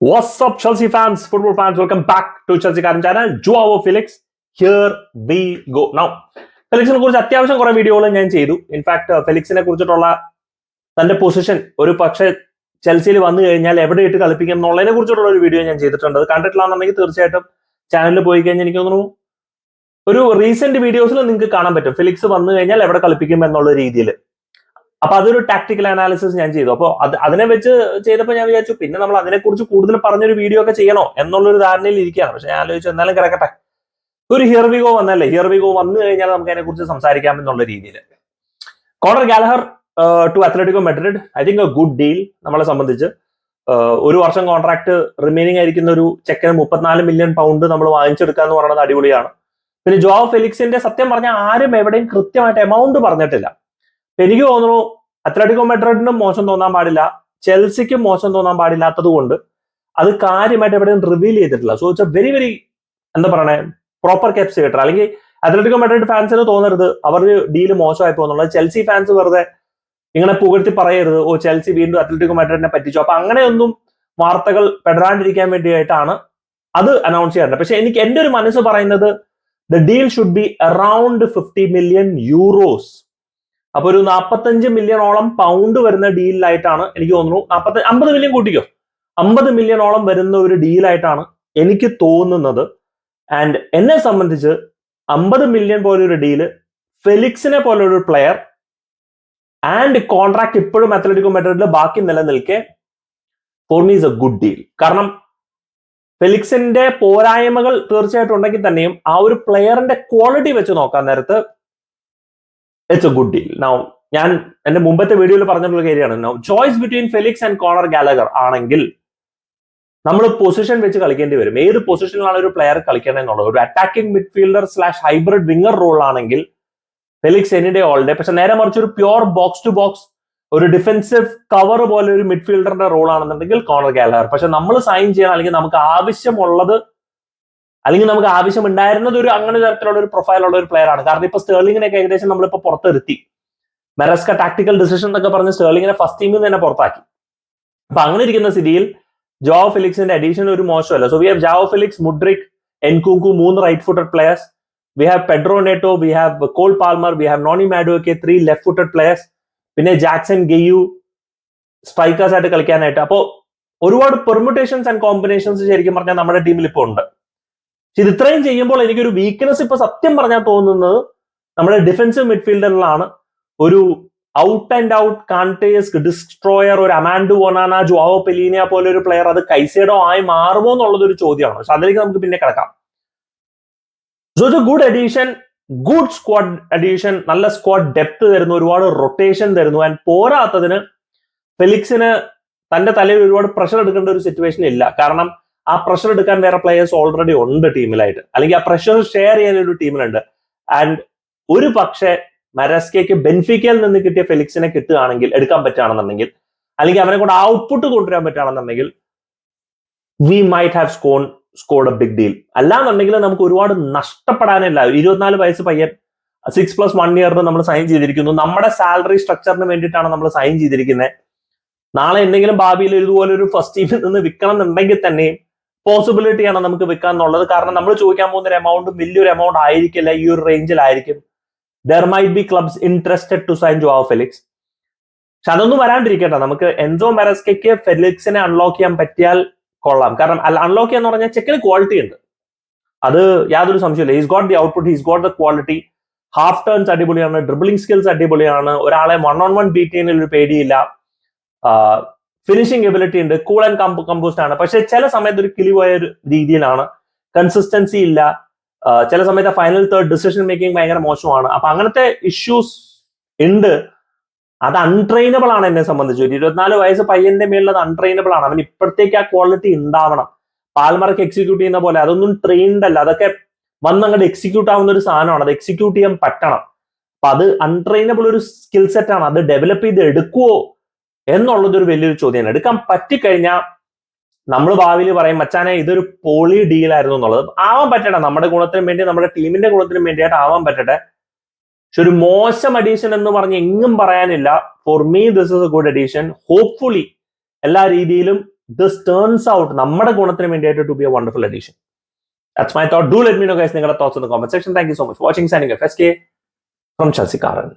What's up, Chelsea fans, football fans? Welcome back to Chelsea Karan channel. Joao Felix. Here we go. Now, ഫെലിക്സിനെ കുറിച്ച് അത്യാവശ്യം കുറെ വീഡിയോകൾ ഞാൻ ചെയ്തു. ഇൻഫാക്ട് ഫെലിക്സിനെ കുറിച്ചിട്ടുള്ള തന്റെ പൊസിഷൻ ഒരു പക്ഷേ ചെൽസിയിൽ വന്നു കഴിഞ്ഞാൽ എവിടെ ഇട്ട് കളിപ്പിക്കും എന്നുള്ളതിനെ കുറിച്ചിട്ടുള്ള ഒരു വീഡിയോ ഞാൻ ചെയ്തിട്ടുണ്ട്. അത് കണ്ടിട്ടില്ലാന്നുണ്ടെങ്കിൽ തീർച്ചയായിട്ടും ചാനലിൽ പോയി കഴിഞ്ഞാൽ എനിക്ക് തോന്നുന്നു ഒരു റീസെന്റ് വീഡിയോസിൽ നിങ്ങൾക്ക് കാണാൻ പറ്റും ഫെലിക്സ് വന്നു കഴിഞ്ഞാൽ എവിടെ കളിപ്പിക്കും എന്നുള്ള രീതിയിൽ. അപ്പൊ അതൊരു ടാക്ടിക്കൽ അനാലിസിസ് ഞാൻ ചെയ്തു. അപ്പോൾ അതിനെ വെച്ച് ചെയ്തപ്പോൾ ഞാൻ വിചാരിച്ചു പിന്നെ നമ്മൾ അതിനെക്കുറിച്ച് കൂടുതൽ പറഞ്ഞൊരു വീഡിയോ ഒക്കെ ചെയ്യണോ എന്നുള്ളൊരു ധാരണയിൽ ഇരിക്കുകയാണ്. പക്ഷെ ഞാൻ ആലോചിച്ചു എന്നാലും കിടക്കട്ടെ, ഒരു ഹിയർവിഗോ വന്നല്ലേ, ഹിയർവിഗോ വന്നു കഴിഞ്ഞാൽ നമുക്ക് അതിനെക്കുറിച്ച് സംസാരിക്കാം എന്നുള്ള രീതിയിൽ. Conor Gallagher to Atletico Madrid, I think a good deal നമ്മളെ സംബന്ധിച്ച്. ഒരു വർഷം കോൺട്രാക്ട് റിമൈനിങ് ആയിരിക്കുന്ന ഒരു ചെക്കന് 34 മില്യൺ പൗണ്ട് നമ്മൾ വാങ്ങിച്ചെടുക്കുക എന്ന് പറയുന്നത് അടിപൊളിയാണ്. പിന്നെ ജോao ഫെലിക്സിന്റെ സത്യം പറഞ്ഞാൽ ആരും എവിടെയും കൃത്യമായിട്ട് എമൗണ്ട് പറഞ്ഞിട്ടില്ല. എനിക്ക് തോന്നുന്നു അത്ലറ്റിക്കോ മെഡ്രിഡിനും മോശം തോന്നാൻ പാടില്ല, ചെൽസിക്കും മോശം തോന്നാൻ പാടില്ലാത്തത് കൊണ്ട് അത് കാര്യമായിട്ട് എവിടെയും റിവീൽ ചെയ്തിട്ടില്ല. So it's A very very എന്താ പറയണേ പ്രോപ്പർ കെപ്സ് ചെയ്തിട്ട്, അല്ലെങ്കിൽ അത്ലറ്റിക്കോ മെഡ്രിഡ് ഫാൻസിന് തോന്നരുത് അവർ ഡീല് മോശമായി പോകുന്നുള്ളത്. ചെൽസി ഫാൻസ് വെറുതെ ഇങ്ങനെ പുകഴ്ത്തി പറയരുത്, ഓ ചെൽസി വീണ്ടും അത്ലറ്റിക്കോ മെഡ്രിഡിനെ പറ്റിച്ചു. അപ്പൊ അങ്ങനെയൊന്നും വാർത്തകൾ പെടാണ്ടിരിക്കാൻ വേണ്ടിയിട്ടാണ് അത് അനൗൺസ് ചെയ്യാറുണ്ട്. പക്ഷെ എനിക്ക് എന്റെ ഒരു മനസ്സ് പറയുന്നത് the deal should be around 50 million euros. അപ്പൊ ഒരു 45 മില്യണോളം പൗണ്ട് വരുന്ന ഡീലായിട്ടാണ് എനിക്ക് തോന്നുന്നു. 50 മില്യൺ കൂട്ടിക്കോ, 50 മില്യണോളം വരുന്ന ഒരു ഡീലായിട്ടാണ് എനിക്ക് തോന്നുന്നത്. ആൻഡ് എന്നെ സംബന്ധിച്ച് 50 മില്യൺ പോലൊരു ഡീല് ഫെലിക്സിനെ പോലൊരു പ്ലെയർ ആൻഡ് കോൺട്രാക്ട് ഇപ്പോഴും അത്ലറ്റിക്കോ മെഡ്രിഡിൽ ബാക്കി നിലനിൽക്കെ for me is a good deal. കാരണം ഫെലിക്സിന്റെ പോരായ്മകൾ തീർച്ചയായിട്ടും ഉണ്ടെങ്കിൽ തന്നെയും ആ ഒരു പ്ലെയറിന്റെ ക്വാളിറ്റി വെച്ച് നോക്കാൻ നേരത്ത് it's a good deal. Now ഞാൻ എന്റെ മുമ്പത്തെ വീഡിയോയിൽ പറഞ്ഞിട്ടുള്ള കാര്യമാണ്, now choice between Felix and Conor Gallagher ആണെങ്കിൽ നമ്മൾ പൊസിഷൻ വെച്ച് കളിക്കേണ്ടി വരും. ഏത് പൊസിഷനിലാണ് ഒരു പ്ലെയർ കളിക്കേണ്ടതെന്നുള്ളത്. ഒരു attacking midfielder / hybrid winger role ആണെങ്കിൽ Felix any day all day. പക്ഷെ നേരെ മറിച്ച് ഒരു പ്യോർ ബോക്സ് ടു ബോക്സ് ഒരു ഡിഫൻസീവ് കവർ പോലെ ഒരു മിഡ്ഫീൽഡറിന്റെ റോൾ ആണെന്നുണ്ടെങ്കിൽ കോണർ ഗാലഗർ. പക്ഷെ നമ്മൾ സൈൻ ചെയ്യണം, അല്ലെങ്കിൽ നമുക്ക് ആവശ്യമുള്ളത്, അല്ലെങ്കിൽ നമുക്ക് ആവശ്യമുണ്ടായിരുന്നത് ഒരു അങ്ങനെ തരത്തിലുള്ള ഒരു പ്രൊഫൈലുള്ള ഒരു പ്ലെയർ ആണ്. കാരണം ഇപ്പൊ സ്റ്റേർലിങ്ങിനൊക്കെ ഏകദേശം നമ്മളിപ്പോ പുറത്തിരുത്തി. മെറസ്ക ടാക്ടിക്കൽ ഡിസിഷൻ എന്നൊക്കെ പറഞ്ഞ് സ്റ്റേർലിങ്ങിനെ ഫസ്റ്റ് ടീമിൽ തന്നെ പുറത്താക്കി. അപ്പൊ അങ്ങനെ ഇരിക്കുന്ന സ്ഥിതിയിൽ ജോao ഫെലിക്സിന്റെ അഡീഷൻ ഒരു മോശമല്ല. So we have Joao Felix, Mudryk, Nkunku, 3 right footed players. We have Pedro Neto, we have Cole Palmer, we have Noni Madueke, 3 left footed players. പിന്നെ ജാക്സൺ ഗെയ്യു സ്ട്രൈക്കേഴ്സ് ആയിട്ട് കളിക്കാനായിട്ട്. അപ്പോൾ ഒരുപാട് പെർമുട്ടേഷൻസ് ആൻഡ് കോമ്പിനേഷൻസ് ശരിക്കും പറഞ്ഞാൽ നമ്മുടെ ടീമിൽ ഇപ്പോൾ ഉണ്ട്. ഇത് ഇത്രയും ചെയ്യുമ്പോൾ എനിക്കൊരു വീക്ക്നെസ് ഇപ്പൊ സത്യം പറഞ്ഞാൽ തോന്നുന്നത് നമ്മുടെ ഡിഫൻസീവ് മിഡ്ഫീൽഡറിലാണ്. ഒരു ഔട്ട് ആൻഡ് ഔട്ട് കാണ്ടേഴ്സ് ഡിസ്ട്രോയർ, ഒരു അമാൻഡു ഒനാന, ജോao പെലീനിയ പോലെ ഒരു പ്ലെയർ അത് കൈസേഡോ ആയി മാറുമോ എന്നുള്ളത് ഒരു ചോദ്യമാണ്. പക്ഷെ അതിലേക്ക് നമുക്ക് പിന്നെ കിടക്കാം. So it's a good addition, good squad addition, നല്ല സ്ക്വാഡ് ഡെപ്ത് തരുന്നു, ഒരുപാട് റൊട്ടേഷൻ തരുന്നു. ആൻഡ് പോരാത്തതിന് ഫെലിക്സിന് തന്റെ തലയിൽ ഒരുപാട് പ്രഷർ എടുക്കേണ്ട ഒരു സിറ്റുവേഷൻ ഇല്ല. കാരണം ആ പ്രഷർ എടുക്കാൻ വേറെ പ്ലെയേഴ്സ് ഓൾറെഡി ഉണ്ട് ടീമിലായിട്ട്, അല്ലെങ്കിൽ ആ പ്രഷർ ഷെയർ ചെയ്യാൻ ഒരു ടീമിലുണ്ട്. ആൻഡ് ഒരു പക്ഷേ മരസ്കയ്ക്ക് ബെൻഫിക്കയിൽ നിന്ന് കിട്ടിയ ഫെലിക്സിനെ കിട്ടുകയാണെങ്കിൽ, എടുക്കാൻ പറ്റുകയാണെന്നുണ്ടെങ്കിൽ, അല്ലെങ്കിൽ അവനെ കൊണ്ട് ഔട്ട്പുട്ട് കൊണ്ടുവരാൻ പറ്റുകയാണെന്നുണ്ടെങ്കിൽ we might have scored a big deal. അല്ലാന്നുണ്ടെങ്കിൽ നമുക്ക് ഒരുപാട് നഷ്ടപ്പെടാനില്ല. 24 വയസ്സ് പയ്യൻ 6+1 ഇയറിന് നമ്മൾ സൈൻ ചെയ്തിരിക്കുന്നു. നമ്മുടെ സാലറി സ്ട്രക്ചറിന് വേണ്ടിയിട്ടാണ് നമ്മൾ സൈൻ ചെയ്തിരിക്കുന്നത്. നാളെ എന്തെങ്കിലും ഭാവിയിൽ ഇതുപോലെ ഒരു ഫസ്റ്റ് ടീമിൽ നിന്ന് വിൽക്കണം എന്നുണ്ടെങ്കിൽ തന്നെയും പോസിബിലിറ്റിയാണ് നമുക്ക് വിൽക്കാൻ എന്നുള്ളത്. കാരണം നമ്മൾ ചോദിക്കാൻ പോകുന്ന ഒരു എമൗണ്ട് വലിയൊരു എമൗണ്ട് ആയിരിക്കില്ല, ഈ ഒരു റേഞ്ചിലായിരിക്കും. There might be clubs interested to sign Joao Felix. പക്ഷെ അതൊന്നും വരാണ്ടിരിക്കട്ടെ. നമുക്ക് എൻസോ മെറസ്കയ്ക്ക് ഫെലിക്സിനെ അൺലോക്ക് ചെയ്യാൻ പറ്റിയാൽ കൊള്ളാം. കാരണം അൺലോക്ക് ചെയ്യാന്ന് പറഞ്ഞാൽ ചെക്കിന് ക്വാളിറ്റി ഉണ്ട്, അത് യാതൊരു സംശയമില്ല. He's got the output, he's got the quality. Half turns അടിപൊളിയാണ്, ഡ്രിബിളിംഗ് സ്കിൽസ് അടിപൊളിയാണ്, ഒരാളെ 1-on-1 ബീറ്റ് ചെയ്യുന്നതിൽ ഒരു പേടിയില്ല, ഫിനിഷിംഗ് എബിലിറ്റി ഉണ്ട്, കൂൾ ആൻഡ് കമ്പോസ്ഡ് ആണ്. പക്ഷെ ചില സമയത്ത് ഒരു കിളിപോയ ഒരു രീതിയിലാണ്, കൺസിസ്റ്റൻസി ഇല്ല. ചില സമയത്ത് ഫൈനൽ തേർഡ് ഡിസിഷൻ മേക്കിംഗ് ഭയങ്കര മോശമാണ്. അപ്പൊ അങ്ങനത്തെ ഇഷ്യൂസ് ഉണ്ട്. അത് അൺട്രെയിനബിൾ ആണ് എന്നെ സംബന്ധിച്ച്. ഒരു 24 വയസ്സ് പയ്യന്റെ മേളിൽ അത് അൺട്രെയിനബിൾ ആണ്. അവൻ ഇപ്പോഴത്തേക്ക് ആ ക്വാളിറ്റി ഉണ്ടാവണം. പാൽമറൊക്കെ എക്സിക്യൂട്ട് ചെയ്യുന്ന പോലെ അതൊന്നും ട്രെയിൻഡ് അല്ല. അതൊക്കെ വന്ന് അങ്ങോട്ട് എക്സിക്യൂട്ട് ആവുന്ന ഒരു സാധനമാണ്. അത് എക്സിക്യൂട്ട് ചെയ്യാൻ പറ്റണം. അപ്പൊ അത് അൺട്രെയിനബിൾ ഒരു സ്കിൽ സെറ്റ് ആണ്. അത് ഡെവലപ്പ് ചെയ്ത് എടുക്കുവോ എന്നുള്ളത് ഒരു വലിയൊരു ചോദ്യമാണ്. എടുക്കാൻ പറ്റിക്കഴിഞ്ഞാൽ നമ്മൾ ഭാവിയിൽ പറയും മച്ചാനെ ഇതൊരു പോളി ഡീലായിരുന്നു എന്നുള്ളത്. ആവാൻ പറ്റട്ടെ, നമ്മുടെ ഗുണത്തിനും വേണ്ടി, നമ്മുടെ ടീമിന്റെ ഗുണത്തിനും വേണ്ടിയായിട്ട് ആവാൻ പറ്റട്ടെ. പക്ഷെ ഒരു മോശം അഡീഷൻ എന്ന് പറഞ്ഞ് എങ്ങും പറയാനില്ല. For me this is a good addition. Hopefully എല്ലാ രീതിയിലും ദിസ് ടേൺസ് ഔട്ട് നമ്മുടെ ഗുണത്തിന് വേണ്ടിയിട്ട് to be a wonderful addition. That's my thought. Do let me know, guys, നിങ്ങളുടെ thoughts in the comment section. Thank you so much for watching. Signing off, SK from Chelsea Karan.